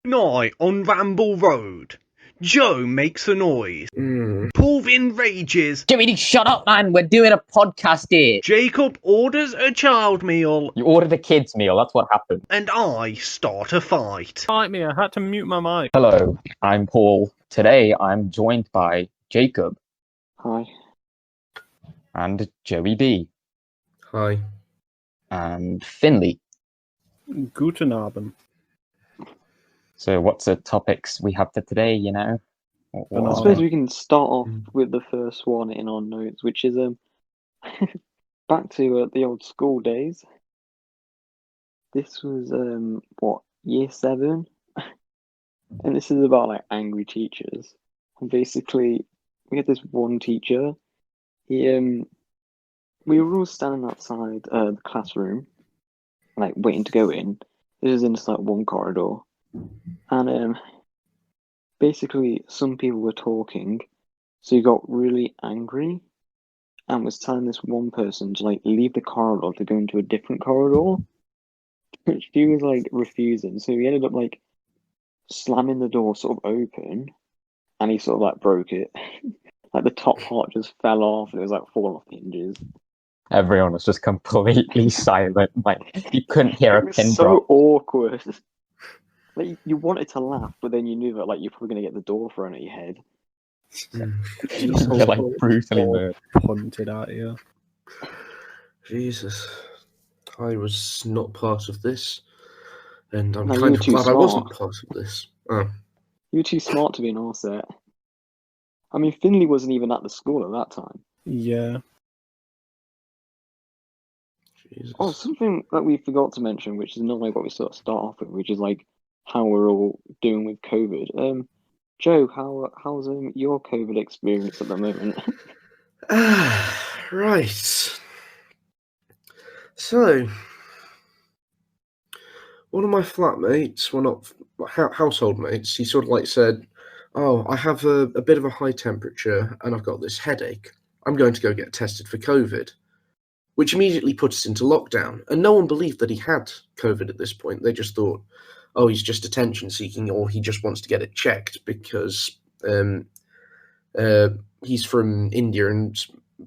Night on Ramble Road. Joe makes a noise. Paul rages. Jimmy, shut up, man. We're doing a podcast here. Jacob orders a child meal. You ordered a kid's meal. That's what happened. And I start a fight. Fight me. I had to mute my mic. Hello, I'm Paul. Today I'm joined by Jacob. Hi. And Joey B. Hi. And Finley. Guten Abend. So what's the topics we have for today, you know? I suppose we can start off with the first one in our notes, which is back to the old school days. This was year 7, and this is about like angry teachers. And basically, we had this one teacher. We were all standing outside the classroom, like waiting to go in. This is in just like one corridor, and basically some people were talking, so he got really angry and was telling this one person to like leave the corridor to go into a different corridor, which she was like refusing. So he ended up like slamming the door sort of open, and he sort of like broke it. Like the top part just fell off, and it was like falling off the hinges. Everyone was just completely silent. Like you couldn't hear a pin so drop. awkward. Like you wanted to laugh, but then you knew that like you're probably gonna get the door thrown at your head. You're like brutally murdered. Punted at you. Jesus. I was not part of this. And I'm No, you kind were of too glad I smart. wasn't part of this. Oh. You were too smart to be an offset. I mean, Finley wasn't even at the school at that time. Yeah. Jesus. Oh, something that we forgot to mention, which is normally what we sort of start off with, which is like how we're all doing with COVID. Joe, how's your COVID experience at the moment? Right. So, one of my flatmates, well, not household mates, he sort of like said, "Oh, I have a bit of a high temperature and I've got this headache. I'm going to go get tested for COVID," which immediately put us into lockdown. And no one believed that he had COVID at this point. They just thought, oh, he's just attention seeking, or he just wants to get it checked because he's from India, and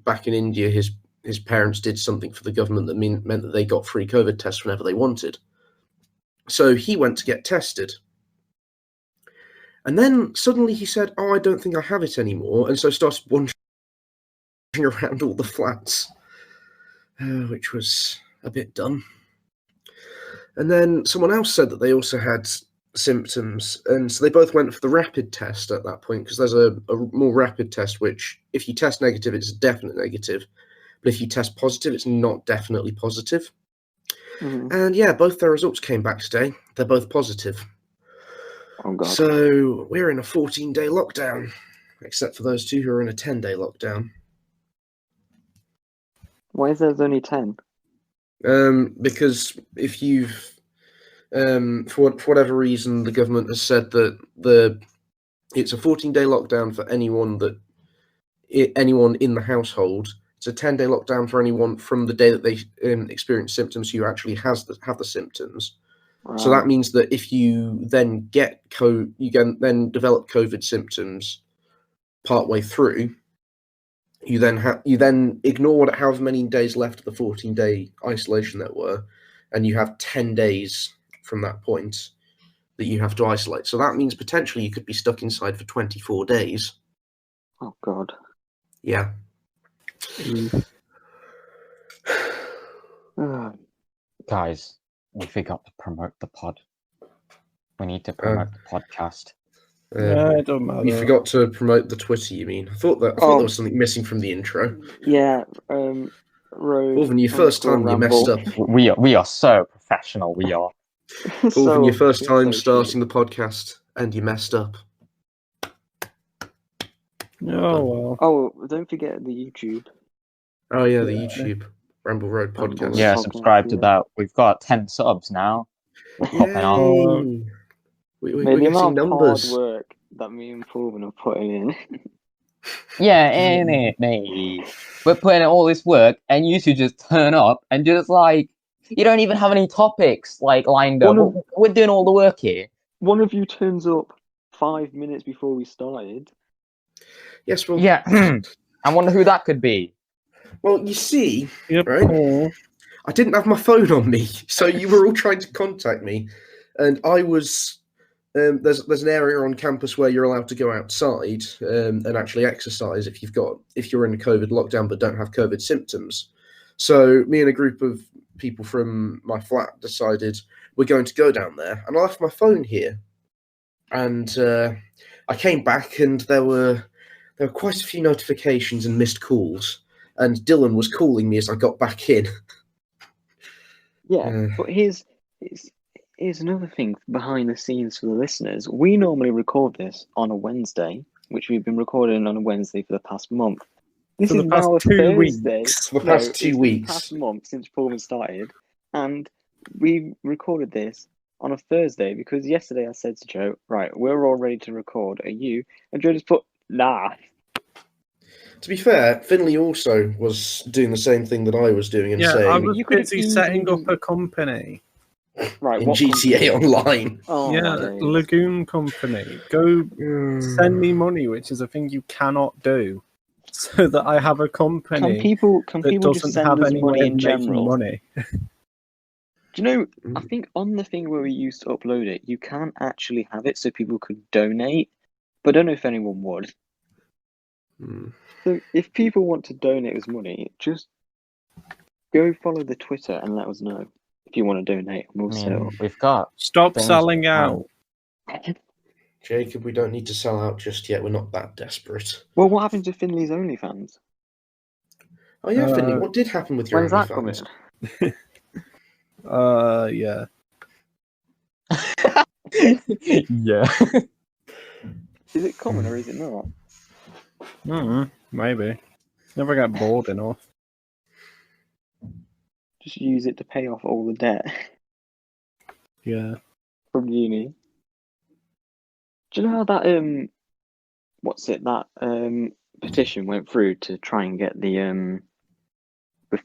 back in India, his parents did something for the government that meant that they got free COVID tests whenever they wanted. So he went to get tested. And then suddenly he said, "Oh, I don't think I have it anymore," and so started wandering around all the flats, which was a bit dumb. And then someone else said that they also had symptoms, and so they both went for the rapid test at that point, because there's a more rapid test, which if you test negative, it's a definite negative, but if you test positive, it's not definitely positive. Mm-hmm. And yeah, both their results came back today. They're both positive. Oh god. So we're in a 14-day lockdown, except for those two who are in a 10-day lockdown. Why is there only 10? Because if you've, for whatever reason, the government has said that it's a 14-day lockdown for anyone in the household. It's a 10-day lockdown for anyone from the day that they experience symptoms who actually have the symptoms. Right. So that means that if you then you can then develop COVID symptoms partway through, you then ignore however many days left of the 14-day isolation there were, and you have 10 days from that point that you have to isolate. So that means potentially you could be stuck inside for 24 days. Oh god. Yeah. Guys, we forgot to promote the pod. We need to promote the podcast. It don't matter. You forgot to promote the Twitter, you mean? I thought there was something missing from the intro. Yeah. Orvin, your first time, you messed up. We are so professional. We are. Orvin, your first time starting the podcast, and you messed up. Oh well. Oh, don't forget the YouTube. Oh yeah, the YouTube Ramble Road podcast. Yeah, subscribe to that. We've got 10 subs now. We're popping off. We're Maybe the getting amount of numbers. hard work that me and Paul are putting in. Yeah, innit, mate. We're putting in all this work, and you two just turn up and just like you don't even have any topics like lined up. We're doing all the work here. one of you turns up 5 minutes before we started. Yes, well, Yeah. I wonder who that could be. well, you see, Yep, right? Paul. I didn't have my phone on me, so you were all trying to contact me, and I was. There's an area on campus where you're allowed to go outside and actually exercise if you're in a COVID lockdown but don't have COVID symptoms. So me and a group of people from my flat decided we're going to go down there, and I left my phone here. And I came back, and there were quite a few notifications and missed calls, and Dylan was calling me as I got back in. Yeah, but here's another thing behind the scenes for the listeners. We normally record this on a Wednesday, which we've been recording on a Wednesday for the past month. This For the is past now a 2 Thursday. weeks. For the past 2 it's been the weeks. past month since Pullman started, and we recorded this on a Thursday because yesterday I said to Joe, right, we're all ready to record. Are you? And Joe just put, nah. To be fair, Finley also was doing the same thing that I was doing and Yeah, saying I was You could busy easily setting up do- a company. Right, in what GTA company? Online. Oh, Yeah, my days. Lagoon Company. Go send me money, which is a thing you cannot do, so that I have a company Can people that just doesn't send have us any money way of in making general? money. Do you know, I think on the thing where we used to upload it, you can actually have it so people could donate, but I don't know if anyone would. Mm. So if people want to donate us money, just go follow the Twitter and let us know if you want to donate, and we'll set it up. We've got Stop things selling on. out. Jacob, we don't need to sell out just yet. We're not that desperate. Well, what happened to Finley's OnlyFans? Oh yeah, Finley, what did happen with your When's that coming? OnlyFans? Yeah. Yeah. Is it coming or is it not? Maybe. Never get bored enough. Just use it to pay off all the debt Yeah. from uni. Do you know how that petition went through to try and get the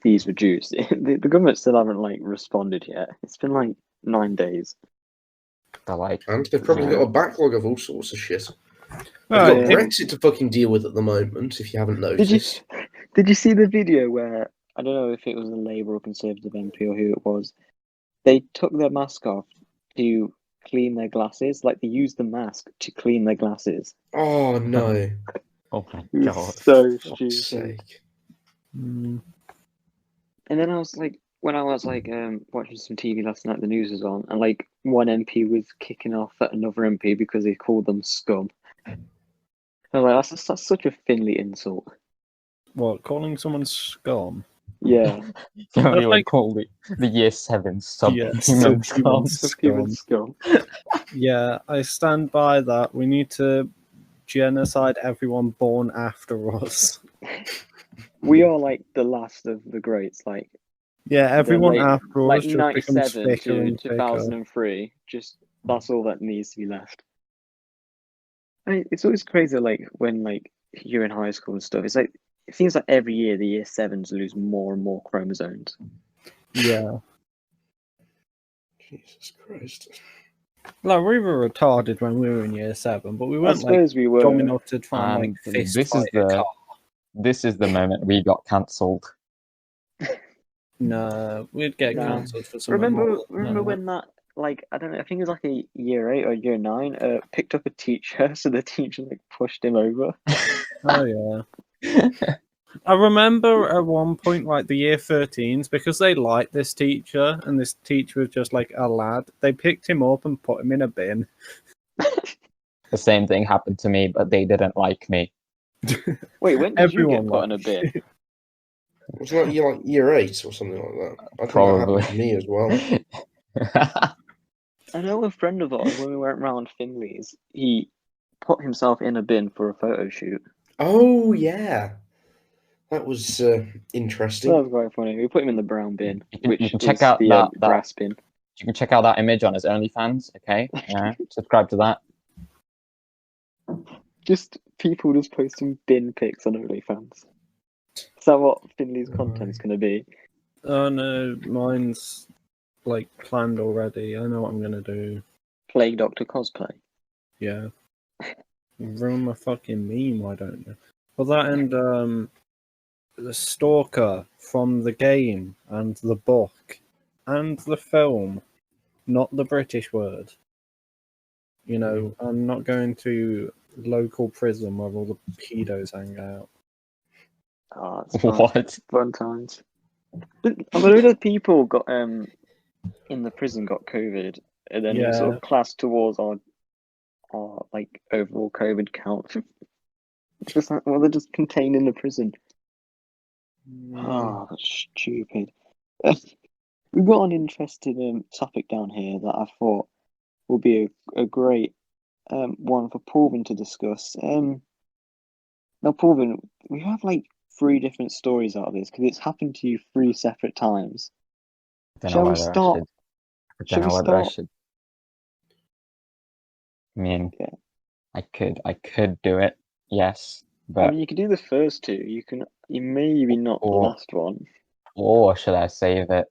fees reduced? The government still haven't responded yet. It's been 9 days. They're like, And they've probably Yeah. got a backlog of all sorts of shit. Well, They've got Yeah. Brexit to fucking deal with at the moment, if you haven't noticed. Did you see the video where, I don't know if it was a Labour or Conservative MP or who it was, they took their mask off to clean their glasses, they used the mask to clean their glasses. Oh no. oh my It god. was so For fuck's stupid. sake. mm, And then I was when I was watching some TV last night, the news was on, and one MP was kicking off at another MP because he called them scum. I was that's such a Finley insult. what, calling someone scum? Yeah, You know, you like- would call the year 7 Yeah, subhuman subhuman scum. human scum. Yeah, I stand by that. We need to genocide everyone born after us. We are the last of the greats. Yeah, everyone late- after us just becomes 97 thicker to and thicker. 2003. Just that's all that needs to be left. It's always crazy, when you're in high school and stuff. It's it seems like every year the year 7s lose more and more chromosomes. Yeah. Jesus Christ. We were retarded when we were in year 7, but we I weren't suppose we were. dominated from And fist this is fight a the- car. This is the moment we got cancelled. No, we'd get No. cancelled for something more. Remember when that I don't know, I think it was a year 8 or year 9 picked up a teacher, so the teacher pushed him over. Oh yeah. I remember at one point, the year 13s, because they liked this teacher, and this teacher was just a lad, they picked him up and put him in a bin. The same thing happened to me, but they didn't like me. Wait, when did you Everyone get put in a bin? Wasn't that year 8 or something like that? I think Probably. that happened to me as well. I know a friend of ours, when we went round Finley's, he put himself in a bin for a photo shoot. Oh yeah. That was interesting. That was quite funny. We put him in the brown bin, You can- which you can is check out the that- brass bin. You can check out that image on his OnlyFans, okay? Yeah, subscribe to that. Just people just posting bin pics on OnlyFans. Is that what Finley's content's going to be? Oh no, mine's planned already. I know what I'm gonna do. Plague Doctor cosplay. Yeah. Ruin my fucking meme, why don't you? Well, that and the Stalker from the game and the book and the film, not the British word. You know, I'm not going to local prison where all the pedos hang out. Oh, it's fun. What? Fun times. But a load of people got in the prison got COVID, and then it was sort of classed towards our like overall COVID count. Just like, well, they're just contained in the prison. Oh, that's stupid. We've got an interesting topic down here that I thought would be a great one for Paulvin to discuss. Now, Paulvin, we have like 3 different stories out of this because it's happened to you 3 separate times. Shall we start? I don't know whether I should. I mean, Yeah. I could do it, yes, but I mean, you can do the first 2. You maybe not the last one. or should I save it?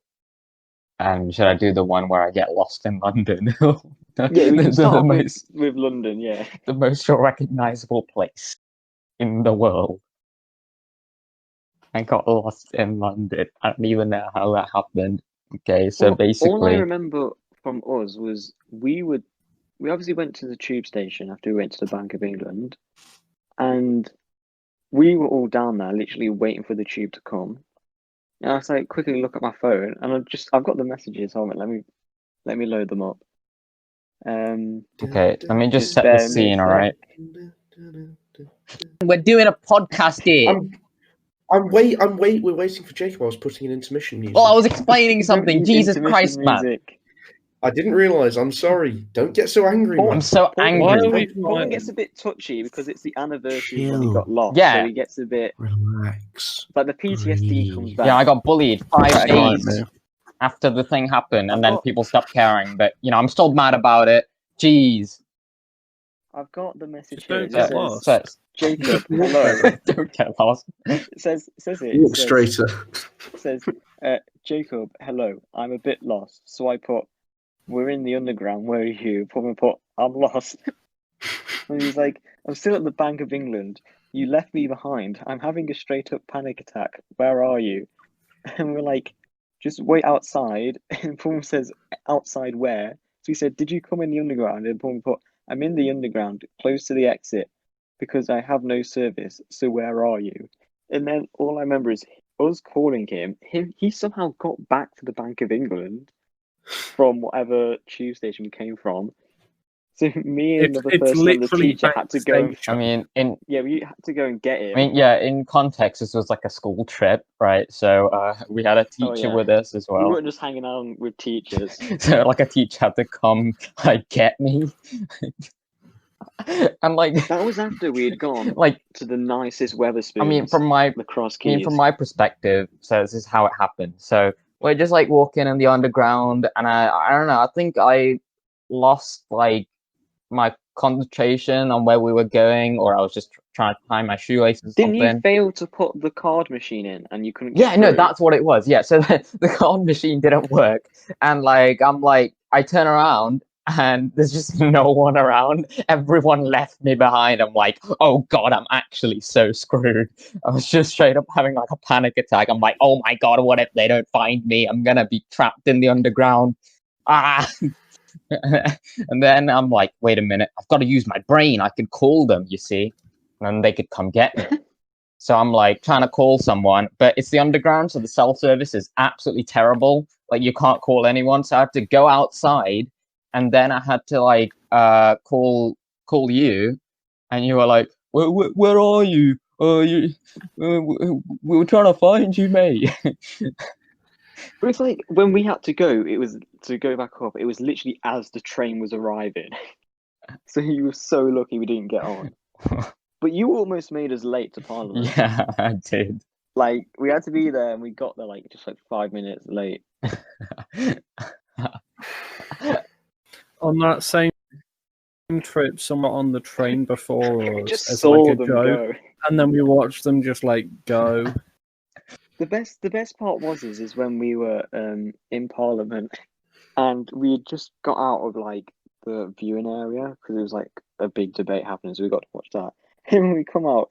Should I do the one where I get lost in London? Yeah, we can start with London. Yeah, the most recognizable place in the world. I got lost in London. I don't even know how that happened. Okay, so basically, all I remember from us was we obviously went to the tube station after we went to the Bank of England, and we were all down there, literally waiting for the tube to come. And I was like, quickly look at my phone, and I've got the messages. Hold on, let me load them up. okay, let me just set bear the with scene, me. alright? We're doing a podcast here. We're waiting for Jacob. I was putting in intermission music. Well, I was explaining something. Jesus Intermission Christ, man. music. I didn't realise. I'm sorry. Don't get so angry, man. I'm so angry. Paul gets a bit touchy because it's the anniversary when he got lost. Yeah. So he gets a bit. Relax. But the PTSD comes back. Yeah, I got bullied 5 days Nightmare. after the thing happened, and then people stopped caring. But, you know, I'm still mad about it. Jeez. I've got the message Just here. don't It get lost. says, Jacob, hello. Don't get lost. It says it. Walk straighter. It says, Jacob, hello. I'm a bit lost. So I put, we're in the underground. Where are you? Probably put, I'm lost. And he's like, I'm still at the Bank of England. You left me behind. I'm having a straight up panic attack. Where are you? And we're like, just wait outside. And Paul says, outside where? So he said, did you come in the underground? And Paul put, I'm in the underground, close to the exit, because I have no service. So where are you? And then all I remember is us calling him. He somehow got back to the Bank of England from whatever tube station we came from. So me and another person and the teacher had to go. I mean, we had to go and get him. I mean, yeah, in context, this was like a school trip, right? So we had a teacher with us as well. We weren't just hanging out with teachers. So like a teacher had to come, like, get me. And like that was after we had gone like to the nicest Weatherspoons. I mean, from my perspective, so this is how it happened. So we're just like walking in the underground, and I don't know. I think I lost like my concentration on where we were going, or I was just trying to tie my shoelaces. Didn't you fail to put the card machine in, and you couldn't? Yeah, no, that's what it was. Yeah, so the card machine didn't work, and like I turn around. And there's just no one around. Everyone left me behind. I'm like, oh God, I'm actually so screwed. I was just straight up having like a panic attack. I'm like, oh my God, what if they don't find me? I'm gonna be trapped in the underground. Ah. And then I'm like, wait a minute, I've got to use my brain. I could call them, you see, and then they could come get me. So I'm like trying to call someone, but it's the underground, so the cell service is absolutely terrible. Like you can't call anyone, so I have to go outside. And then I had to like call you, and you were like, "Where are you? We were trying to find you, mate." But it's like when we had to go, it was to go back up. It was literally as the train was arriving, so you were so lucky we didn't get on. But you almost made us late to Parliament. Yeah, I did. Like we had to be there, and we got there like just like 5 minutes late. On that same trip, someone on the train before us just as saw like a them joke, go. and then we watched them just like go. The best part is when we were in Parliament, and we had just got out of like the viewing area because it was like a big debate happening, so we got to watch that. And when we come out,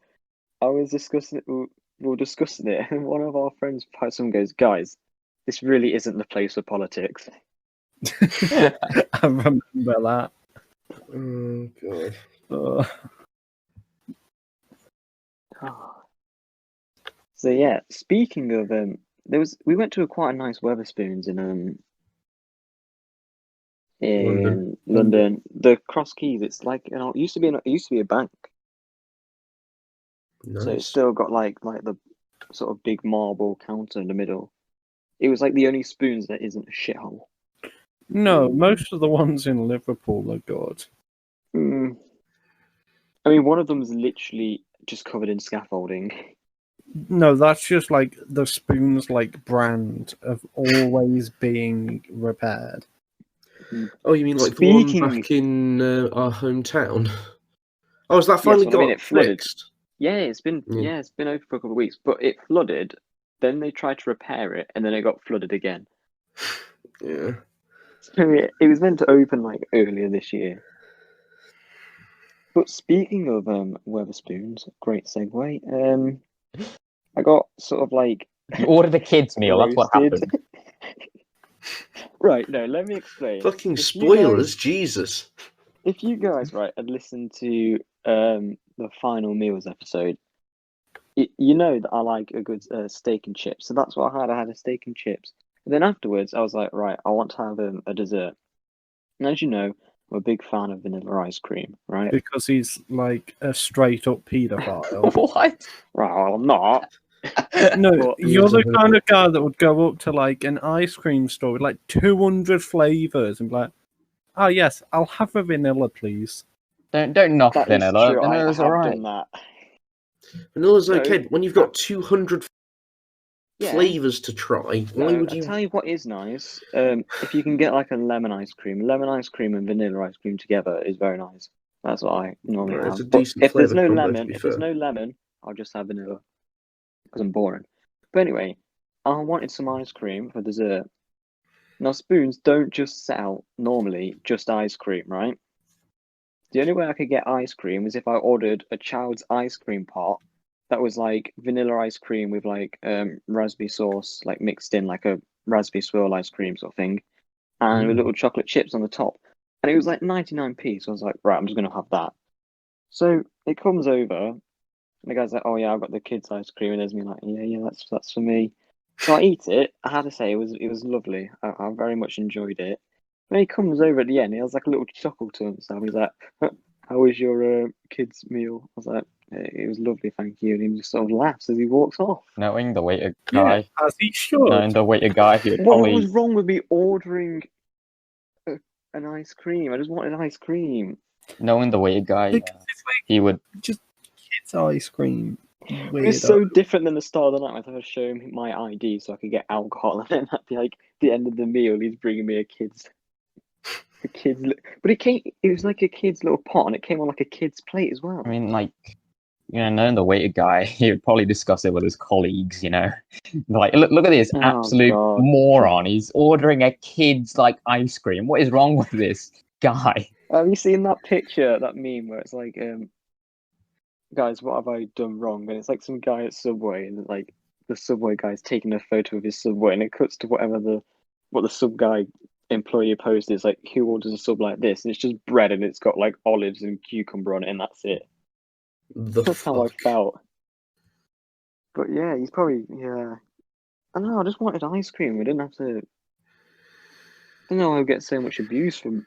I was discussing it. We were discussing it, and one of our friends, someone goes, "Guys, this really isn't the place for politics." I remember that. Oh god. Uh, So yeah, speaking of we went to quite a nice Weatherspoons in London. The Cross Keys. It's like it used to be a bank. Nice. So it's still got like the sort of big marble counter in the middle. It was like the only Spoons that isn't a shithole. no, most of the ones in Liverpool are good. Mm. I mean, one of them is literally just covered in scaffolding. No, that's just like the Spoons like brand of always being repaired. Oh, you mean like Speaking- the one back in our hometown? Oh, has that finally Yes, well, I mean, got it flooded. fixed? Yeah, it's been open for a couple of weeks, but it flooded. Then they tried to repair it, and then it got flooded again. Yeah. So it was meant to open like earlier this year. But speaking of Weatherspoons, great segue. I got sort of like You ordered a kids' meal. That's what roasted. happened. Right, no, let me explain. Fucking If you spoilers, Jesus. If you guys had listened to the final meals episode, you know that I like a good steak and chips. So that's what I had. I had a steak and chips. And then afterwards, I was like, right, I want to have a dessert. And as you know, I'm a big fan of vanilla ice cream, right? Because he's like a straight up paedophile. What? Right, well, I'm not. No, But- you're the kind of guy that would go up to like an ice cream store with like 200 flavors and be like, "Oh yes, I'll have a vanilla, please." Don't knock That is vanilla. true. I Vanilla's have alright. done that. Vanilla's No. okay. When you've got 200 Yeah. flavours to try, No, why would I'll you? tell you what is nice. If you can get like a lemon ice cream and vanilla ice cream together is very nice. That's what I normally Right, have. it's a But decent if there's flavour no combo, to be lemon, fair. I'll just have vanilla because I'm boring. But anyway, I wanted some ice cream for dessert. Now Spoons don't just sell normally just ice cream, right? The only way I could get ice cream was if I ordered a child's ice cream pot that was like vanilla ice cream with like raspberry sauce, like mixed in like a raspberry swirl ice cream sort of thing, and with little chocolate chips on the top. And it was like 99p. So I was like, right, I'm just gonna have that. So it comes over, and the guy's like, oh yeah, I've got the kids' ice cream, and there's me like, yeah, that's for me. So I eat it. I had to say it was lovely. I very much enjoyed it. When he comes over at the end, he has like a little chuckle to himself. He's like, "How was your kids' meal?" I was like, "It was lovely, thank you." And he just sort of laughs as he walks off. Knowing the waiter Yeah, guy, as he should. knowing the waiter guy, he would What probably was wrong with me ordering an ice cream? I just wanted ice cream. knowing the waiter guy, Because it's like he would. just kids' ice cream. It's so different than the start of the night. I thought I'd show him my ID so I could get alcohol, and then at the end of the meal, he's bringing me a kid's. But it came. It was like a kid's little pot, and it came on like a kid's plate as well. I mean, like, knowing the waiter guy, he would probably discuss it with his colleagues. Like, look at this Oh, absolute God. moron. He's ordering a kid's like ice cream. What is wrong with this guy? Have you seen that picture, that meme where it's like, guys, what have I done wrong? And it's like some guy at Subway, and like the Subway guy's taking a photo of his Subway, and it cuts to what the sub guy employee posted. It's like, who orders a sub like this? And it's just bread, and it's got like olives and cucumber on it, and that's it. That's how I felt. But yeah, he's probably I don't know. I just wanted ice cream. We didn't have to. I don't know. I get so much abuse from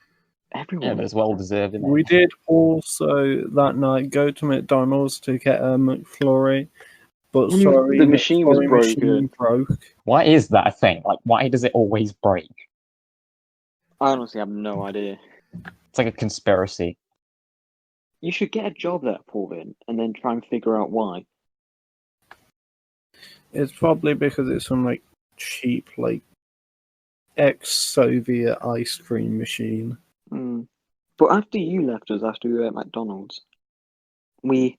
everyone. Yeah, but it's well deserved. Isn't it? We did also that night go to McDonald's to get a McFlurry, but sorry, The machine was McFlurry machine broke. Why is that a thing? Like, why does it always break? I honestly have no idea. It's like a conspiracy. You should get a job there, Paulvin, and then try and figure out why. It's probably because it's some like cheap like ex-Soviet ice cream machine. Mm. But after you left us, after we were at McDonald's, we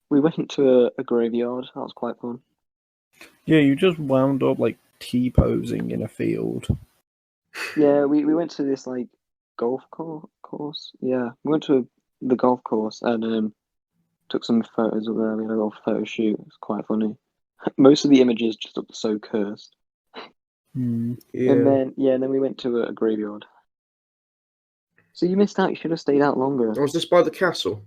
went to a graveyard. That was quite fun. Yeah, you just wound up like T-posing in a field. Yeah, we went to this like course. Yeah, we went to the golf course and took some photos of there. We had a little photo shoot. It was quite funny. Most of the images just looked so cursed. And then we went to a graveyard. So you missed out. You should have stayed out longer. Was this by the castle?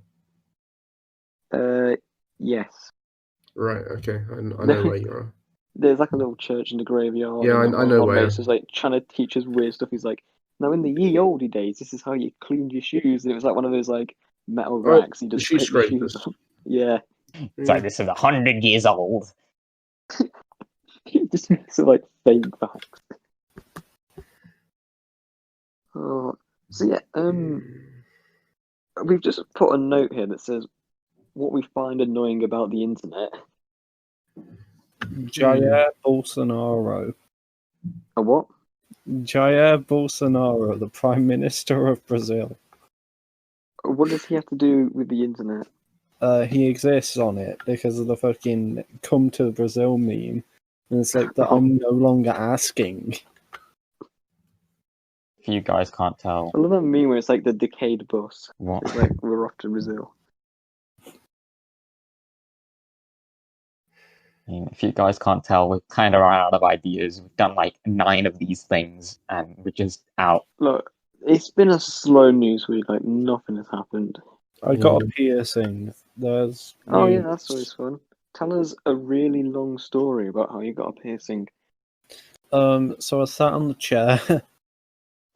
Yes. Right. Okay. I know where you are. There's like a little church in the graveyard. Yeah, and I know where. Mace was like trying to teach us weird stuff. He's like, "Now in the ye olde days, this is how you cleaned your shoes." And it was like one of those like metal racks. You the just shoe pick your scrapers. shoes up. Yeah. It's like, this is 100 years old. Just sort of like fake facts. Oh, so yeah, we've just put a note here that says what we find annoying about the internet. Jair Bolsonaro. A what? Jair Bolsonaro, the Prime Minister of Brazil. What does he have to do with the internet? He exists on it because of the fucking "Come to Brazil" meme. And it's like that I'm no longer asking. If you guys can't tell. I love that meme where it's like the decayed bus. What? It's like, we're off to Brazil. I mean, if you guys can't tell, we're kind of out of ideas. We've done like 9 of these things, and we're just out. Look, it's been a slow news week. Like nothing has happened. I got a piercing. There's Oh yeah, news. that's always fun. Tell us a really long story about how you got a piercing. So I sat on the chair.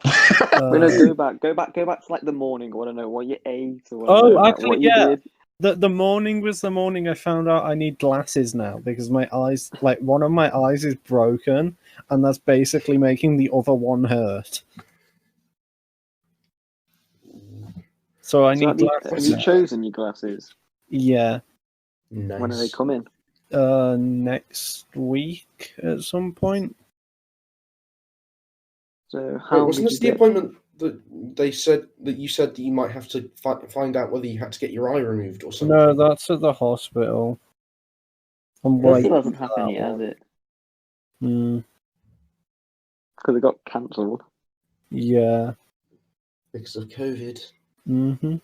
No, go back to like the morning. I want to know what you ate or what you did. The morning was the morning I found out I need glasses now because my eyes, like one of my eyes is broken, and that's basically making the other one hurt. So I need glasses. Have you chosen your glasses? Yeah. Nice. When are they coming? Next week at some point. So how wasn't this the appointment that they said that you said that you might have to find out whether you had to get your eye removed or something? No, that's at the hospital. I'm That waiting. still hasn't happened yet, has it? Because it got cancelled. Yeah. Because of COVID. Mm-hmm.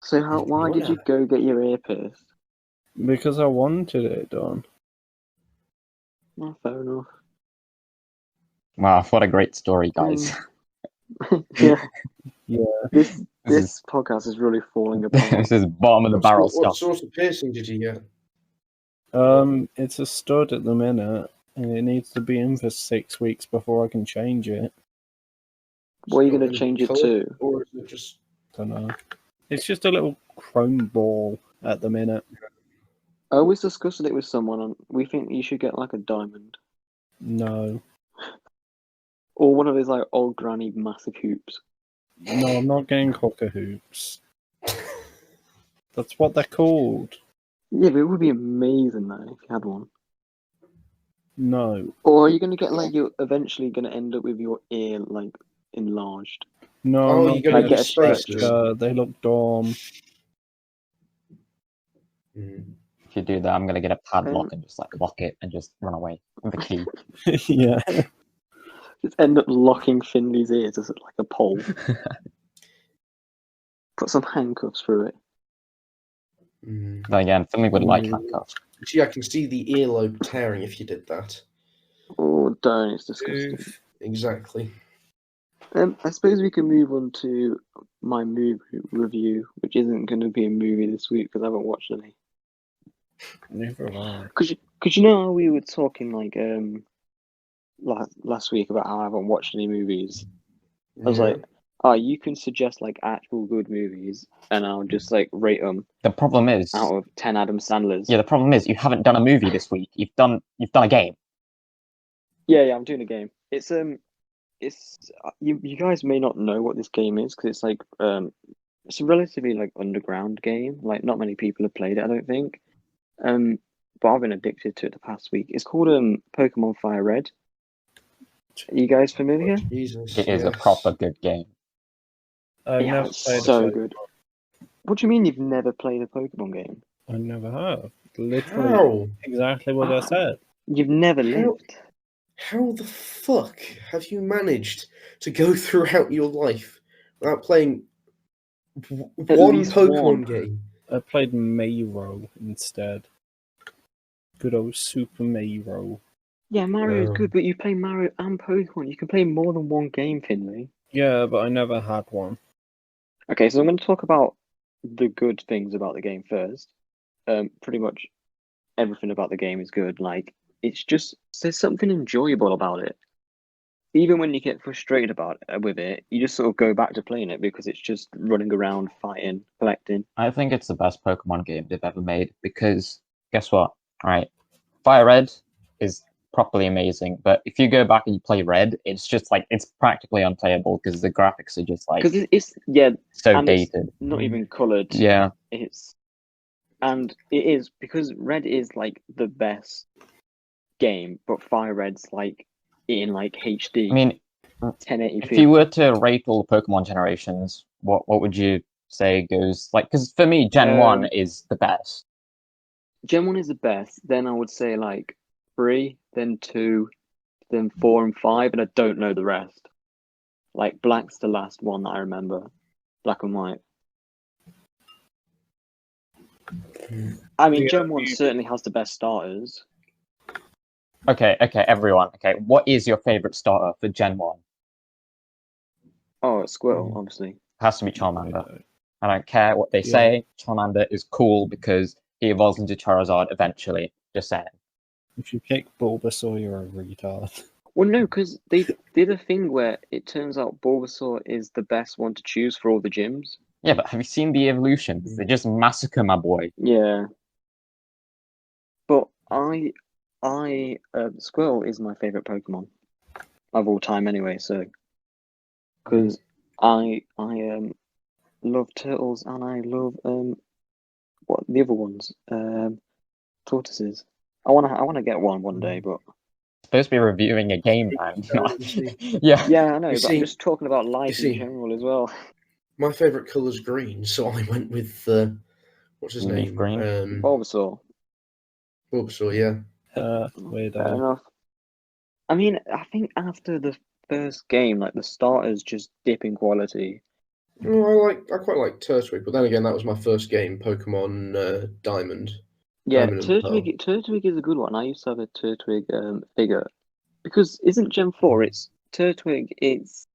So why did you go get your ear pierced? Because I wanted it done. Oh, fair enough. Wow, what a great story, guys. Yeah. Yeah. This podcast is really falling apart. This is bottom of the barrel What stuff. sort of piercing did you get? It's a stud at the minute, and it needs to be in for 6 weeks before I can change it. What are you going to change it to? Or is it just... Don't know. It's just a little chrome ball at the minute. I was discussing it with someone, and we think you should get like a diamond. No. Or one of those like old granny massive hoops. No, I'm not getting cocker hoops. That's what they're called. Yeah, but it would be amazing though if you had one. No. Or are you going to get like you're eventually going to end up with your ear like enlarged? No, Oh, I'm you're not gonna getting get a a stretcher. stretcher. They look dumb. If you do that, I'm going to get a padlock and just like lock it and just run away with the key. Yeah. Just end up locking Finley's ears as like a pole. Put some handcuffs through it. But again, Finley would like handcuffs. Gee, I can see the earlobe tearing if you did that. Oh, don't! It's disgusting. Exactly. I suppose we can move on to my movie review, which isn't going to be a movie this week because I haven't watched any. Never mind. Because you know how we were talking like last week about how I haven't watched any movies. I was like, oh, you can suggest like actual good movies, and I'll just like rate them. The problem is, out of 10 Adam Sandlers. Yeah, the problem is you haven't done a movie this week. You've done a game. Yeah, I'm doing a game. It's you guys may not know what this game is because it's like it's a relatively like underground game. Like not many people have played it, I don't think. But I've been addicted to it the past week. It's called Pokemon Fire Red. Are you guys familiar? Jesus, It is a proper good game. I've Yeah, never it's played so a good. What do you mean you've never played a Pokemon game? I never have. Literally How? exactly what I said. You've never lived. How the fuck have you managed to go throughout your life without playing At one least Pokemon one. game. I played Mayro instead. Good old Super Mayro. Yeah, Mario's good, but you play Mario and Pokemon. You can play more than one game, Finley. Yeah, but I never had one. Okay, so I'm going to talk about the good things about the game first. Pretty much everything about the game is good. Like, it's just, there's something enjoyable about it. Even when you get frustrated with it, you just sort of go back to playing it because it's just running around, fighting, collecting. I think it's the best Pokemon game they've ever made because guess what? Right, Fire Red is properly amazing, but if you go back and you play Red, it's just like it's practically unplayable because the graphics are just like Because it's yeah, so and it's dated. not even coloured. Yeah, And it is because Red is like the best game, but Fire Red's like in like HD. I mean, 1080p. if you were to rate all the Pokemon generations, what would you say goes like? Because for me, Gen 1 is the best. Gen 1 is the best. Then I would say like 3, then 2, then 4 and 5, and I don't know the rest. Like Black's the last one that I remember. Black and White. I mean, Gen 1 certainly has the best starters. Okay, everyone. Okay, what is your favorite starter for Gen 1? Oh, Squirtle, obviously. It has to be Charmander. I don't care what they say. Charmander is cool because he evolves into Charizard eventually. Just saying. If you pick Bulbasaur, you're a retard. Well, no, because they did a thing where it turns out Bulbasaur is the best one to choose for all the gyms. Yeah, but have you seen the evolutions? They just massacre my boy. Yeah. But Squirtle is my favorite Pokemon of all time anyway, so because I love turtles and I love what the other ones tortoises. I wanna get one day, but Supposed to be reviewing a game, man. Yeah. yeah, I know, but see- I'm just talking about life in see- general as well. My favourite colour's green, so I went with what's his Leaf name? green. Bulbasaur. Bulbasaur, yeah. Fair Weirdo. enough. I mean, I think after the first game, like the starters just dip in quality. Well, I quite like Turtwig, but then again, that was my first game, Pokemon Diamond. Yeah, Diamond and Pearl. Turtwig is a good one. I used to have a Turtwig figure because isn't Gen 4? It's Turtwig. It's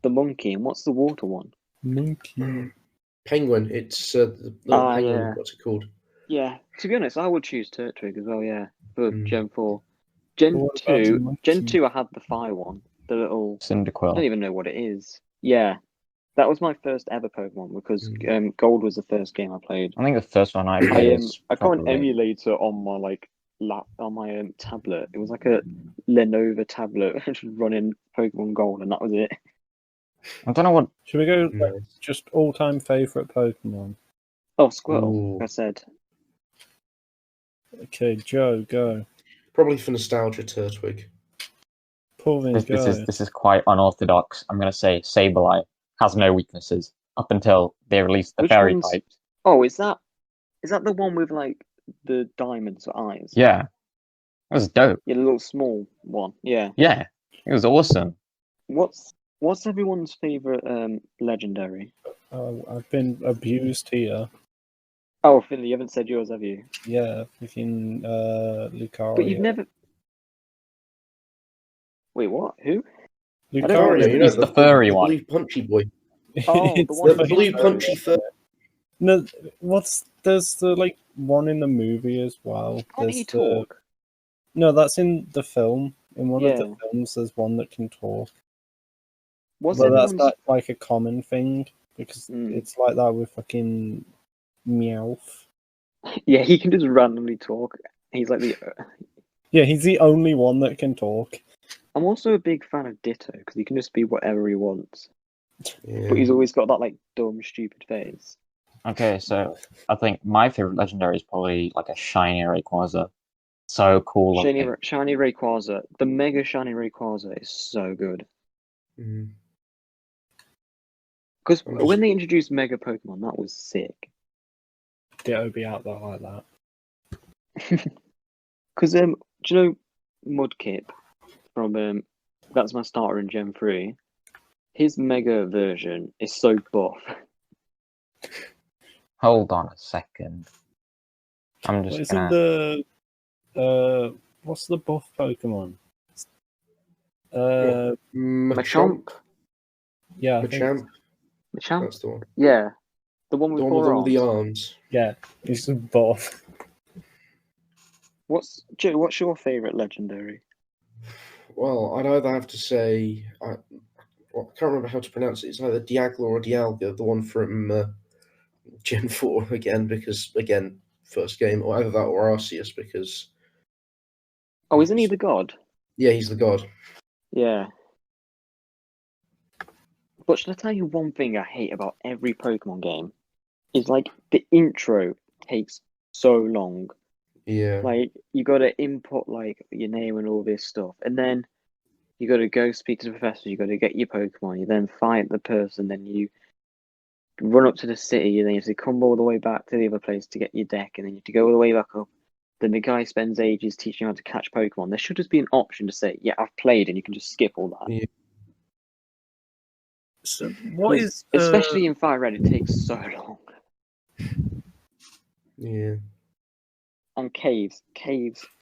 the monkey, and what's the water one? Monkey. Penguin. It's the little penguin. Yeah. What's it called? Yeah, to be honest, I would choose Turtwig as well. Yeah, for Gen 4. But Gen what about the 2, monkey? Gen 2, I had the fire one, the little. I don't Cyndaquil. even know what it is. Yeah, that was my first ever Pokemon because Gold was the first game I played. I think the first one I played is I got an probably... emulator on my tablet. It was like a Lenovo tablet, just running Pokemon Gold, and that was it. I don't know what... Should we go just all-time favorite Pokemon? Oh, Squirtle, Ooh. like I said. Okay, Joe, go. Probably for nostalgia, Turtwig. Pulvin, go. This is quite unorthodox. I'm going to say Sableye has no weaknesses up until they released the Which fairy one's- types. Oh, is that the one with like the diamonds for eyes? Yeah. It was dope. Yeah, the little small one. Yeah. Yeah. It was awesome. What's everyone's favorite legendary? I've been abused here. Oh, Finley, you haven't said yours, have you? Yeah, freaking Lucario. But you've never. Wait, what? Who? Lucario. You know, He's the furry one. blue punchy boy. Oh, the It's one The with blue punchy fur. No, there's the like one in the movie as well. Can't he talk? No, that's in the film. In one of Yeah. the films, there's one that can talk. What's But that's everyone's? not like a common thing because Mm. it's like that with fucking Meowth. Yeah, he can just randomly talk. He's like the. Yeah, he's the only one that can talk. I'm also a big fan of Ditto because he can just be whatever he wants, Yeah. but he's always got that like dumb, stupid face. Okay, so I think my favorite legendary is probably like a shiny Rayquaza. So cool looking. Shiny Rayquaza, the Mega Shiny Rayquaza is so good. Mm. Because I'm just- when they introduced Mega Pokemon, that was sick. Ditto be out there like that. Because do you know Mudkip from that's my starter in Gen 3. his Mega version is so buff. Hold on a second. I'm just Isn't gonna. what's the buff Pokemon? Machamp. Yeah, I think Machamp. Machamp. That's the one. Yeah, the one with The one four with all arms. the arms. yeah, it's buff. Joe? What's your favorite legendary? Well, I'd either have to say I can't remember how to pronounce it. It's either Dialga or Dialga, the one from Gen 4 again, because again, first game, or either that or Arceus, because Oh, isn't he the god? yeah, he's the god. Yeah. But should I tell you one thing I hate about every Pokemon game? Is like the intro takes so long. Yeah. Like you gotta input like your name and all this stuff, and then you gotta go speak to the professor, you gotta get your Pokemon, you then fight the person, then you run up to the city, and then you have to come all the way back to the other place to get your deck, and then you have to go all the way back up. Then the guy spends ages teaching you how to catch Pokemon. There should just be an option to say, yeah, I've played, and you can just skip all that. Yeah. So what is Especially in Fire Red, it takes so long. Yeah. And caves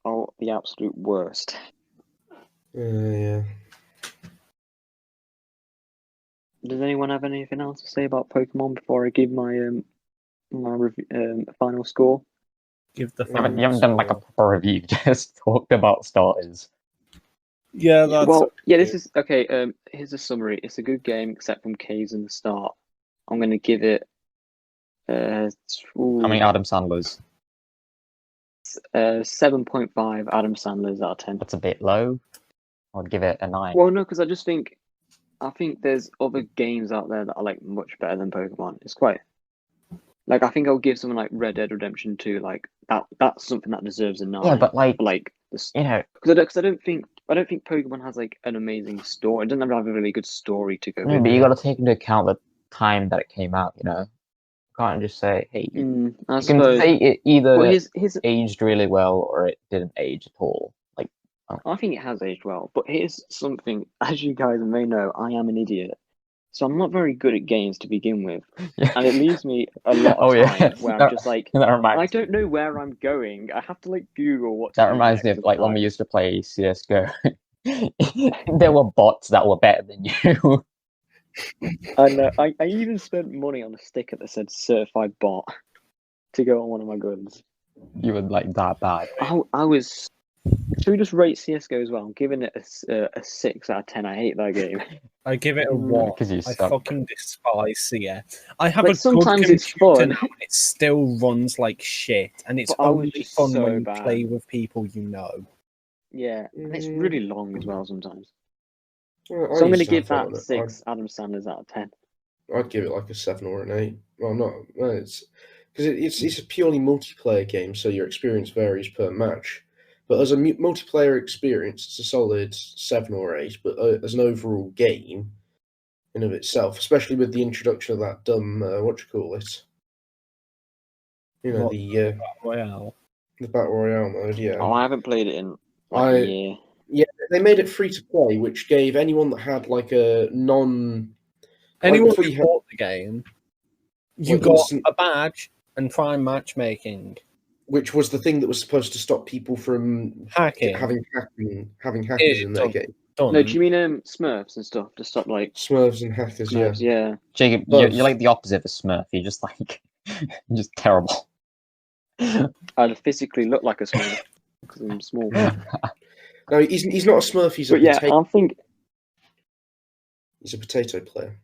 are the absolute worst. Yeah. Does anyone have anything else to say about Pokemon before I give my final score? give the You haven't done like a proper review. Just talked about starters. yeah? That's Well, yeah, this is okay. Here's a summary. It's a good game except from caves in the start. I'm gonna give it. How many Adam Sandlers? 7.5 Adam Sandlers out of 10. That's a bit low. I'd give it a 9. Well, no, because I think there's other games out there that are like much better than Pokemon. It's quite like I think I'll give something like Red Dead Redemption 2 like that. That's something that deserves a 9. Yeah, but like this, you know, because I don't think Pokemon has like an amazing story. It doesn't have a really good story to go no, with but it. you got to take into account the time that it came out. You know, you can't just say, hey, I you can suppose. say it either Well, his aged really well or it didn't age at all. Like, I think it has aged well, but here's something. As you guys may know, I am an idiot, so I'm not very good at games to begin with, and it leaves me a lot of time where I'm just like, that reminds I don't know where I'm going. I have to like Google what. That reminds me of like when we used to play CS:GO. There were bots that were better than you. I know. I even spent money on a sticker that said "certified bot" to go on one of my guns. You were like that bad. I was. Should we just rate CS:GO as well? I'm giving it a 6 out of 10. I hate that game. I give it a 1. Because you I suck. fucking despise CS. I have Like, a sometimes good it's computer fun. now, and it still runs like shit, and it's But I was only just fun so when you bad. play with people you know. Yeah, and it's really long as well sometimes. Well, So I'm going to used give have fun that on it. 6 Adam Sandlers out of 10. I'd give it like a 7 or an 8. Well, not. Well, it's because it's a purely multiplayer game, so your experience varies per match. But as a multiplayer experience, it's a solid 7 or 8. But as an overall game, in of itself, especially with the introduction of that dumb what you call it, you know, What? the Royale. battle royale mode. Yeah, Oh, I haven't played it in like a year. Yeah, they made it free to play, which gave anyone that had like a non. Anyone before who you had- bought the game, you Well, got instant- a badge and prime matchmaking. which was the thing that was supposed to stop people from Hacking. having hackers in their done. game. Done. No, do you mean Smurfs and stuff to stop like Smurfs and hackers, Smurfs? Yeah. Jacob, Both. you're like the opposite of a Smurf. You're just like, you're just terrible. I physically look like a Smurf because I'm small. No, he's not a Smurf. He's a But yeah, potato. I think. He's a potato player.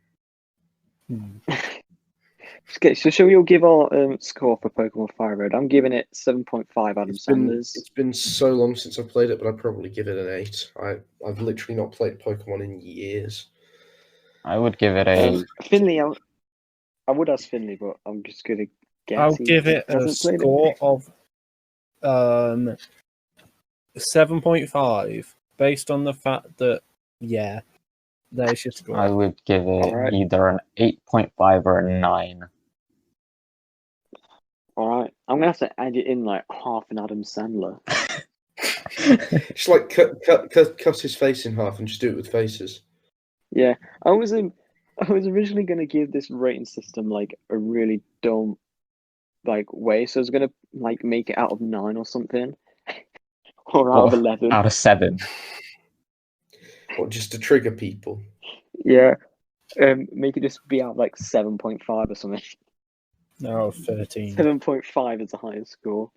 Okay, so shall we all give our score for Pokemon Fire Red? I'm giving it 7.5 Adam Sandlers. It's been so long since I've played it, but I'd probably give it an 8. I've literally not played Pokemon in years. I would give it a. Finley, I would ask Finley, but I'm just gonna guess. I'll he give it a hasn't played score of 7.5 based on the fact that there's your score. I would give it Alright. either an 8.5 or a 9. All right, I'm gonna have to add it in like half an Adam Sandler. Just like cut his face in half and just do it with faces. Yeah, I was I was originally going to give this rating system like a really dumb like way, so I was going to like make it out of 9 or something, or out of 11. Out of 7. Or just to trigger people. Yeah, make it just be out of like 7.5 or something. No, 13. 7.5 is the highest score,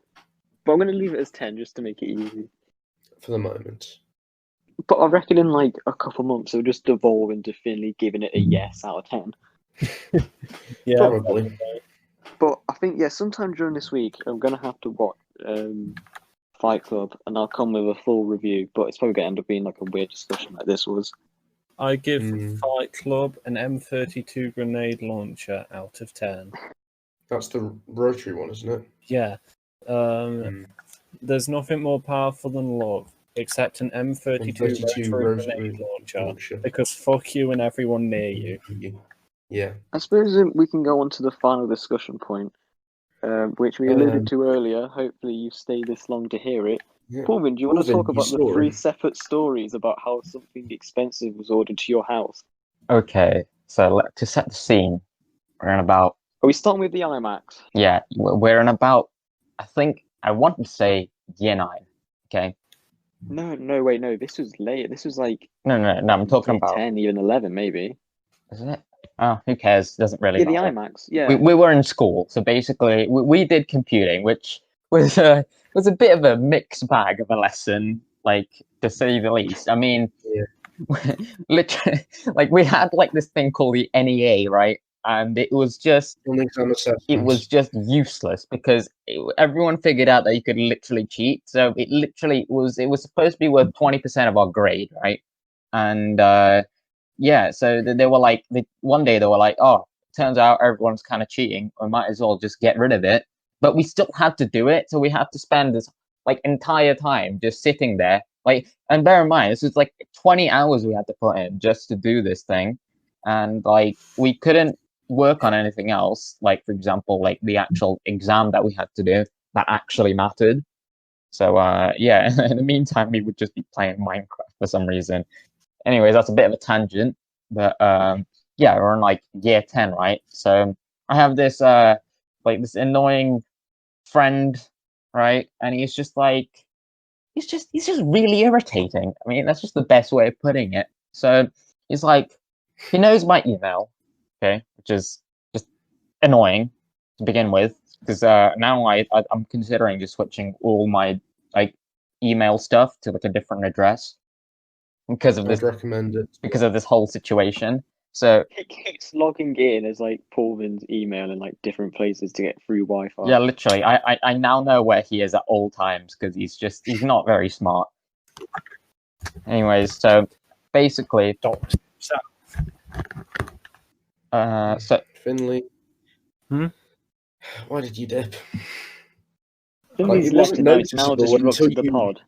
but I'm going to leave it as 10 just to make it easy. For the moment. But I reckon in like a couple months it'll just devolve into Finley giving it a yes out of 10. Yeah, Probably. But I think sometime during this week I'm gonna have to watch Fight Club, and I'll come with a full review. But it's probably gonna end up being like a weird discussion like this was. I give Fight Club an M32 grenade launcher out of 10. That's the rotary one, isn't it? Yeah. There's nothing more powerful than love, except an M32 rotary grenade launcher. Because fuck you and everyone near you. Yeah. I suppose we can go on to the final discussion point, which we alluded to earlier. Hopefully you stay this long to hear it. Yeah. Paulvin, do you want to talk about the story. 3 separate stories about how something expensive was ordered to your house? Okay, so to set the scene, we're in about... Are we starting with the iMacs? Yeah, we're in about, I want to say year 9, okay? No, wait, no, this was late. This was like... No, I'm talking year about... 10, even 11, maybe. Isn't it? Oh, who cares? Doesn't really matter. The iMacs, yeah. We were in school, so basically we did computing, which was a bit of a mixed bag of a lesson, like, to say the least. I mean, literally, like, we had like this thing called the NEA, right? And it was just useless because everyone figured out that you could literally cheat. So it was supposed to be worth 20% of our grade, right? And yeah, so they were like, one day they were like, oh, turns out everyone's kind of cheating. We might as well just get rid of it. But we still had to do it, so we had to spend this like entire time just sitting there. Like, and bear in mind, this was like 20 hours we had to put in just to do this thing, and like we couldn't work on anything else. Like, for example, like the actual exam that we had to do that actually mattered. So yeah, in the meantime, we would just be playing Minecraft for some reason. Anyways, that's a bit of a tangent, but yeah, we're in like year 10, right? So I have this like this annoying friend, right? And he's just like he's just really irritating. I mean, that's just the best way of putting it. So he's like, he knows my email, okay, which is just annoying to begin with, because now I'm considering just switching all my like email stuff to like a different address because of this. I'd recommend it because of this whole situation. So it keeps logging in as like Paulvin's email in like different places to get free Wi-Fi. yeah, literally, I now know where he is at all times because he's not very smart. Anyways, so basically, so Finley. Why did you dip? Finley's left now disrupted the pod.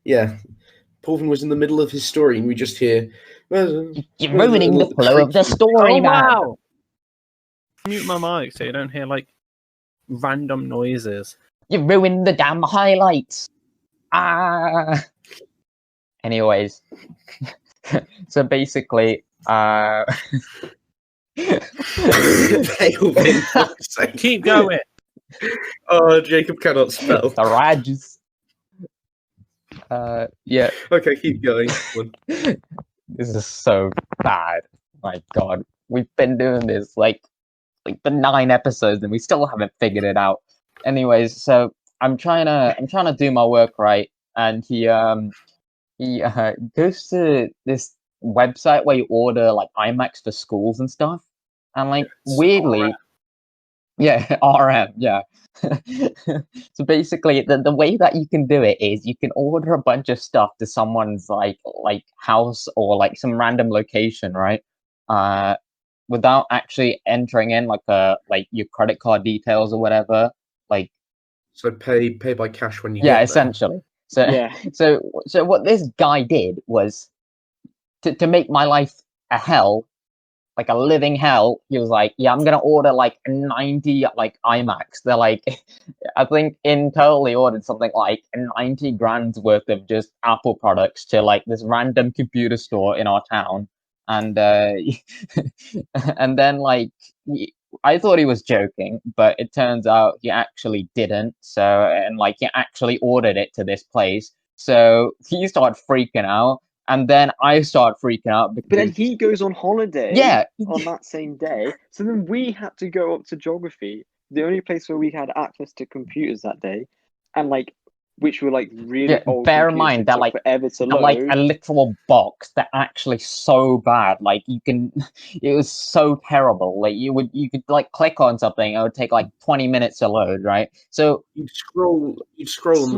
Yeah, Paulvin was in the middle of his story, and we just hear. You're ruining the flow of the story, man. Wow. Mute my mic so you don't hear like random noises. You ruined the damn highlights. Anyways, so basically, Keep going. Oh, Jacob cannot spell. The Rags. Yeah. Okay, keep going. This is so bad. My God, we've been doing this like for 9 episodes and we still haven't figured it out. Anyways, so I'm trying to do my work right, and he goes to this website where you order like iMacs for schools and stuff, and like weirdly, yeah, RM, yeah. So basically, the way that you can do it is you can order a bunch of stuff to someone's like house or like some random location, right? Without actually entering in like your credit card details or whatever. Like, so pay by cash when you yeah, get essentially. So Yeah. so what this guy did was to make my life a hell. Like a living hell, he was like, yeah, I'm gonna order like 90 like iMacs. They're like, I think in total he ordered something like 90 grand's worth of just Apple products to like this random computer store in our town. and and then like I thought he was joking, but it turns out he actually didn't. So and like he actually ordered it to this place. So he started freaking out, and then I started freaking out But then because he goes on holiday yeah, on that same day. So then we had to go up to geography, the only place where we had access to computers that day, and like which were like really yeah. old Bear in computers mind that that took like forever to like a load. literal box that actually so bad. Like you can, it was so terrible. Like you could like click on something, it would take like 20 minutes to load, right? So You'd scroll, and the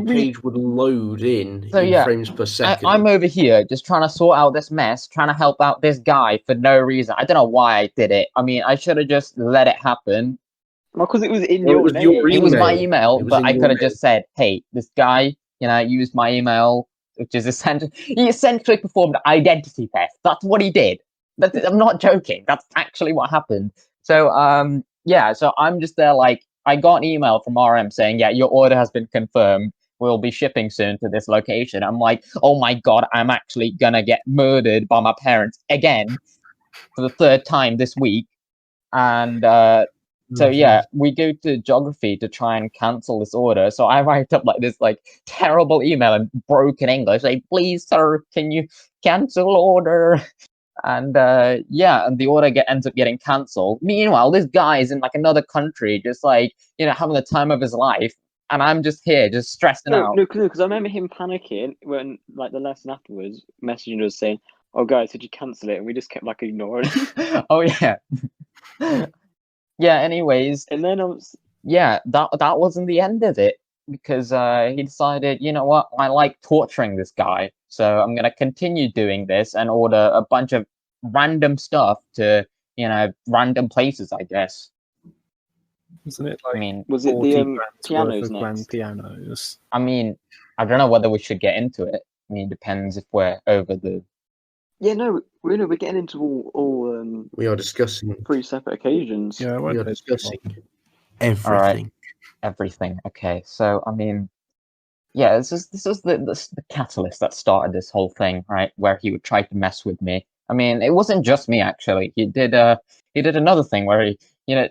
Sweet. page would load in yeah, frames per second. I'm over here just trying to sort out this mess, trying to help out this guy for no reason. I don't know why I did it. I mean, I should have just let it happen. Because it was in Well, it your was name. your It was my email. email, It was but in I your could have name. just said, "Hey, this guy, used my email," which is essentially he essentially performed identity theft. That's what he did. I'm not joking. That's actually what happened. So yeah, so I'm just there like I got an email from RM saying, "Yeah, your order has been confirmed. We'll be shipping soon to this location." I'm like, "Oh my god, I'm actually gonna get murdered by my parents again for the third time this week." And so yeah, we go to geography to try and cancel this order. So I write up like this like terrible email in broken English, like, "Please, sir, can you cancel order?" And yeah, and the order ends up getting cancelled. Meanwhile, this guy is in like another country, just like having the time of his life, and I'm just here, just stressing No, out. no, because I remember him panicking when, like, the lesson afterwards, messaging us saying, "Oh, guys, did you cancel it?" And we just kept like ignoring him. Oh yeah, yeah. Anyways, And then I was, yeah, that wasn't the end of it because he decided, you know what, I like torturing this guy, so I'm gonna continue doing this and order a bunch of random stuff to random places, I guess. Isn't it I like mean, was it 40 the grand's worth pianos of grand next? pianos? I mean, I don't know whether we should get into it. I mean, depends if we're over the. Yeah, no, we're getting into all We are discussing. 3 separate occasions. Yeah, I We won't are take discussing All right, everything. everything. Okay, so I mean, yeah, this is the catalyst that started this whole thing, right? Where he would try to mess with me. I mean, it wasn't just me actually. He did another thing where he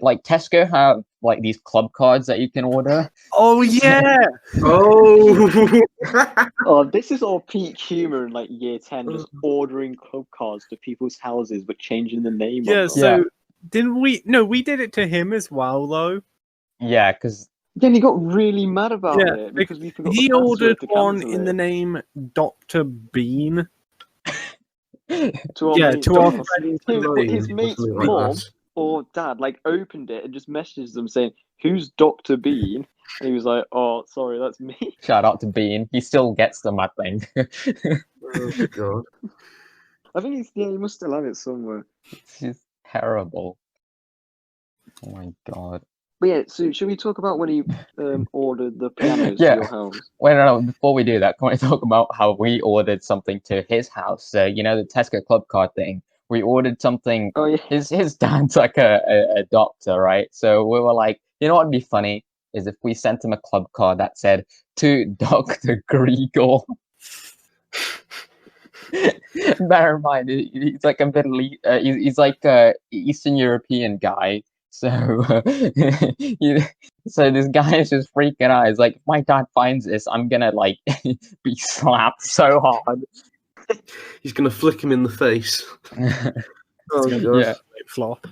like Tesco have like these club cards that you can order. Oh yeah, Oh, Oh, this is all peak humor in like year 10, just ordering club cards to people's houses but changing the name yeah. on them. So didn't we? No, we did it to him as well, though. Yeah, because Then he got really mad about Yeah, it because we forgot he the password ordered to one cancel in it. the name Dr. Bean. To our Yeah, mate, to our Dr. friend. His or mate's something like mum that. or dad like opened it and just messaged them saying, "Who's Dr. Bean?" And he was like, "Oh, sorry, that's me." shout out to Bean. He still gets them, I think. Oh god. I think he must still have it somewhere. This is terrible. Oh my god. But yeah, so should we talk about when he ordered the pianos to Yeah. your house? Wait, no. Before we do that, can we talk about how we ordered something to his house? So the Tesco club card thing. We ordered something. Oh yeah. His dad's like a doctor, right? So we were like, you know what'd be funny is if we sent him a club card that said to Dr. Grigor. Bear in mind, he's like a Middle East, he's like a Eastern European guy. So, so this guy is just freaking out. He's like, if my dad finds this, I'm gonna like be slapped so hard. He's gonna flick him in the face. Oh god. Yeah. Flop.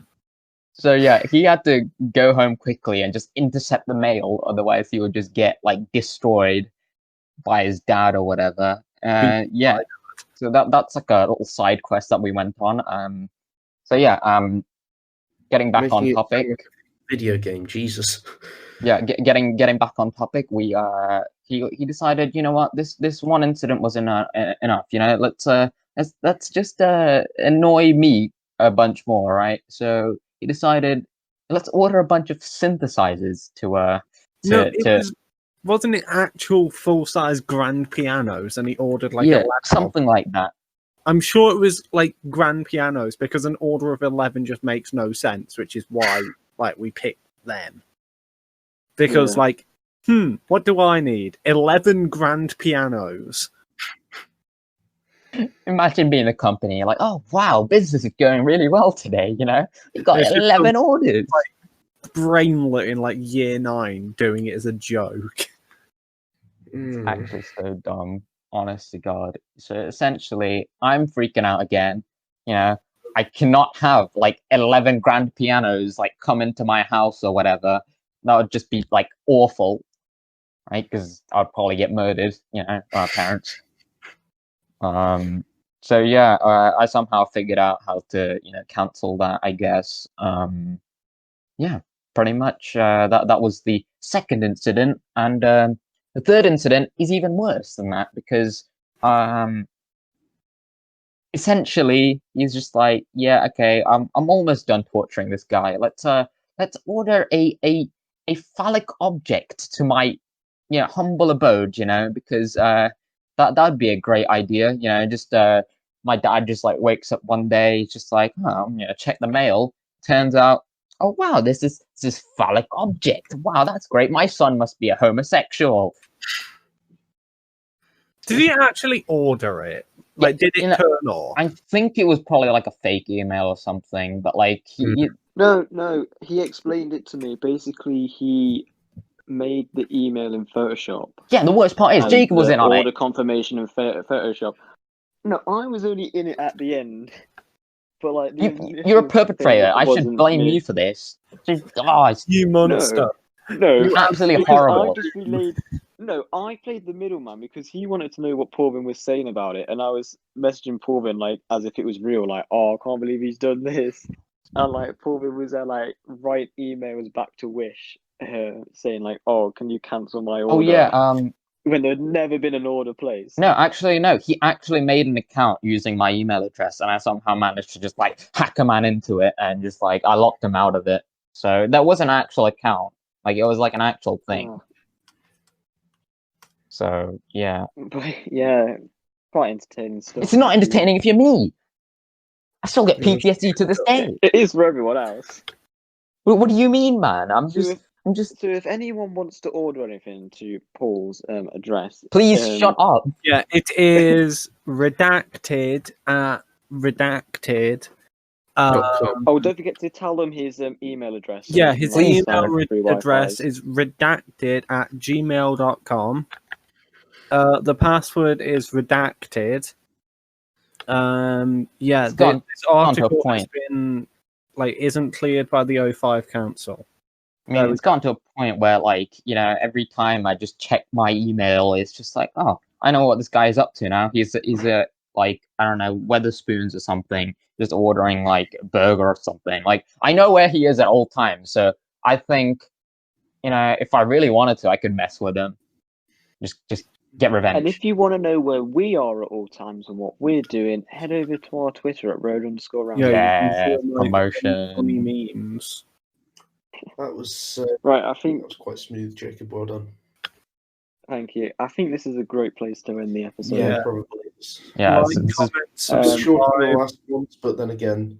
So yeah, he had to go home quickly and just intercept the mail, otherwise he would just get like destroyed by his dad or whatever. Yeah. So that's like a little side quest that we went on. So yeah, getting back Making on it topic. sound like a video game, Jesus. Yeah, getting back on topic. He decided, you know what, this one incident was enough. Let's just annoy me a bunch more, right? So he decided, let's order a bunch of synthesizers Wasn't it actual full size grand pianos? And he ordered like yeah, 11 something like that. I'm sure it was like grand pianos because an order of 11 just makes no sense, which is why like we picked them. Because what do I need? 11 grand pianos. Imagine being a company, you're like, oh wow, business is going really well today, you know? We've got If it's 11 orders. Brainlet in like year 9 doing it as a joke. Actually so dumb, honest to God. So essentially, I'm freaking out again. You know, I cannot have like 11 grand pianos like come into my house or whatever. That would just be like awful, right? Because I'd probably get murdered, you know, by my parents. So yeah, I somehow figured out how to, you know, cancel that, I guess. Yeah, pretty much. That was the second incident, and the third incident is even worse than that because essentially he's just like, yeah, okay, I'm almost done torturing this guy. Let's order a phallic object to my humble abode, you know, because that'd be a great idea, you know. Just my dad just like wakes up one day, he's just like, oh, I'm gonna check the mail. Turns out, oh wow, this phallic object. Wow, that's great. My son must be a homosexual. Did he actually order it? Like, did it turn off? I think it was probably like a fake email or something, but like No, he explained it to me. Basically, he made the email in Photoshop. Yeah, the worst part is Jacob was in on it. Order confirmation in Photoshop. No, I was only in it at the end. But like, you're a perpetrator. I should blame you for this. You monster. No, you're absolutely horrible. I played the middleman because he wanted to know what Porvin was saying about it, and I was messaging Porvin like as if it was real, like, oh, I can't believe he's done this. And like Porvin was there, like, write emails back to Wish, saying like, oh, can you cancel my order? Oh yeah, when there'd never been an order placed. No, actually, no. He actually made an account using my email address, and I somehow managed to just like hack a man into it, and just like I locked him out of it. So that was an actual account. Like it was like an actual thing. Oh. So yeah. But yeah, quite entertaining stuff. It's not entertaining if you're me. I still get PTSD to this day. It is for everyone else. What do you mean, man? I'm just. So if anyone wants to order anything to Paul's address, please shut up. Yeah, it is redacted at redacted. Oh, don't forget to tell them his email address. Yeah, his email address is redacted at gmail.com. The password is redacted. Yeah, this article has been like isn't cleared by the O5 Council. I mean, it's gotten to a point where, like, you know, every time I just check my email, it's just like, oh, I know what this guy is up to now. He's a like, I don't know, Weatherspoons or something, just ordering like a burger or something. Like, I know where he is at all times, so I think, you know, if I really wanted to, I could mess with him. Just get revenge. And if you want to know where we are at all times and what we're doing, head over to our Twitter at road_ramble. Yeah, promotion. Funny memes. That was right. I think that was quite smooth, Jacob. Well done. Thank you. I think this is a great place to end the episode. Yeah, probably is. Yeah, it's short than the last ones, but then again,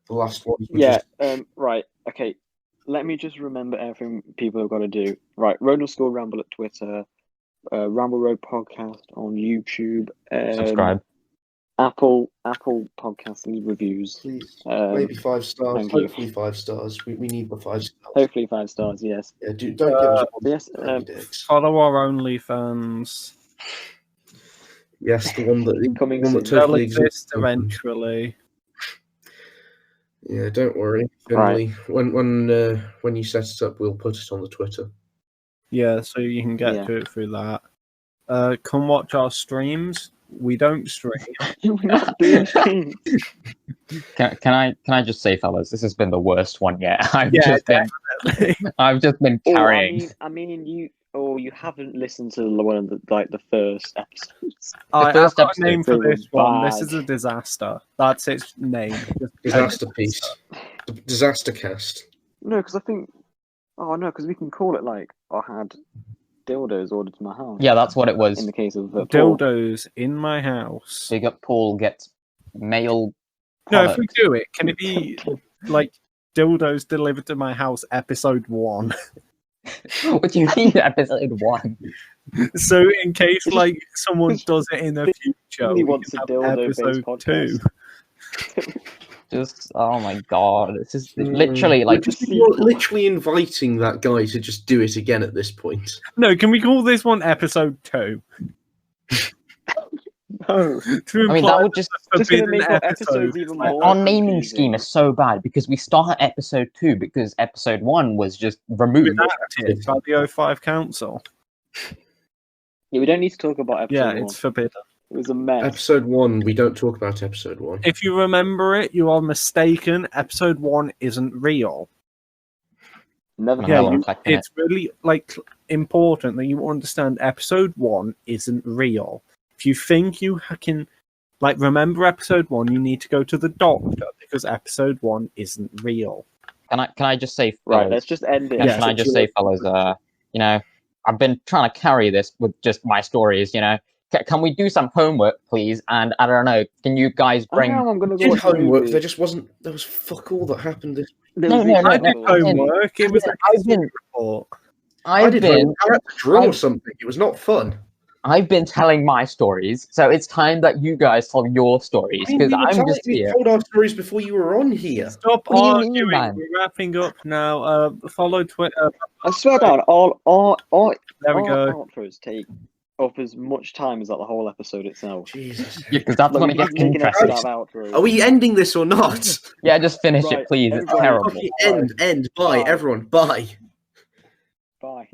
the last ones. Right. Okay. Let me just remember everything people have got to do. Right. Road_Ramble at Twitter. Ramble Road Podcast on YouTube. Subscribe. Apple Podcasts, leave reviews. Please, maybe 5 stars. Hopefully 5 stars. We need the 5 stars. Hopefully 5 stars. Yes. Yeah. Don't give us follow our OnlyFans. Yes, the one that coming one soon. that totally exists eventually. Yeah, don't worry. Right. When you set it up, we'll put it on the Twitter. Yeah, so you can get to it through that. Come watch our streams. We don't stream. We're not doing streams. Can I just say, fellas, this has been the worst one yet. I've just been carrying. I mean, you haven't listened to one of the first episodes. I've got a name for this one. This is a disaster. That's its name. Disaster piece. Disaster cast. No, because I think. Oh no, because we can call it like I had dildos ordered to my house. Yeah, that's what it was. In the case of dildos in my house. Big up Paul gets mail. No, if we do it, can it be like dildos delivered to my house, episode 1? What do you mean, episode 1? So in case like someone does it in the Joe, He we wants can a have dildo-based episode 2. podcast. Just oh my god, this is Mm. literally like You're literally inviting that guy to just do it again at this point. No, can we call this one episode 2? No, To I mean, imply that would just the just gonna forbidden make our episodes episodes even like, more our naming confusing. scheme is so bad because we start at episode 2 because episode 1 was just removed. redacted by the O5 Council. Yeah, we don't need to talk about episode Yeah, 1. it's forbidden. It was a mess. Episode 1, we don't talk about episode 1. If you remember it, you are mistaken. Episode 1 isn't real. Never Yeah, Yeah, thought. you- clicking it's really important that you understand episode 1 isn't real. If you think you can remember episode 1, you need to go to the doctor because episode 1 isn't real. Can I just say, Right, fellas, let's just end it. can I just say, fellas, you know, I've been trying to carry this with just my stories, you know. Can we do some homework, please? And I don't know, can you guys bring? I'm gonna go Did watch a homework, movie. there was fuck all that happened this. There No, was no, the no, I no, did article. homework. It was a I've been- report. I I've did been homework. I had to draw I've- something. It was not fun. I've been telling my stories, so it's time that you guys tell your stories because I'm just we here. told our stories before you were on here. Stop What do you mean, arguing. man? We're wrapping up now. Follow Twitter. I swear down, all There we go. outros take up as much time as like the whole episode itself. Jesus. Because that's Like, when we it gets keep making interesting. extra outros. Are we ending this or not? Yeah, just finish Right, it, please. It's everybody- terrible. Okay, end. Bye, Bye. everyone. Bye. Bye.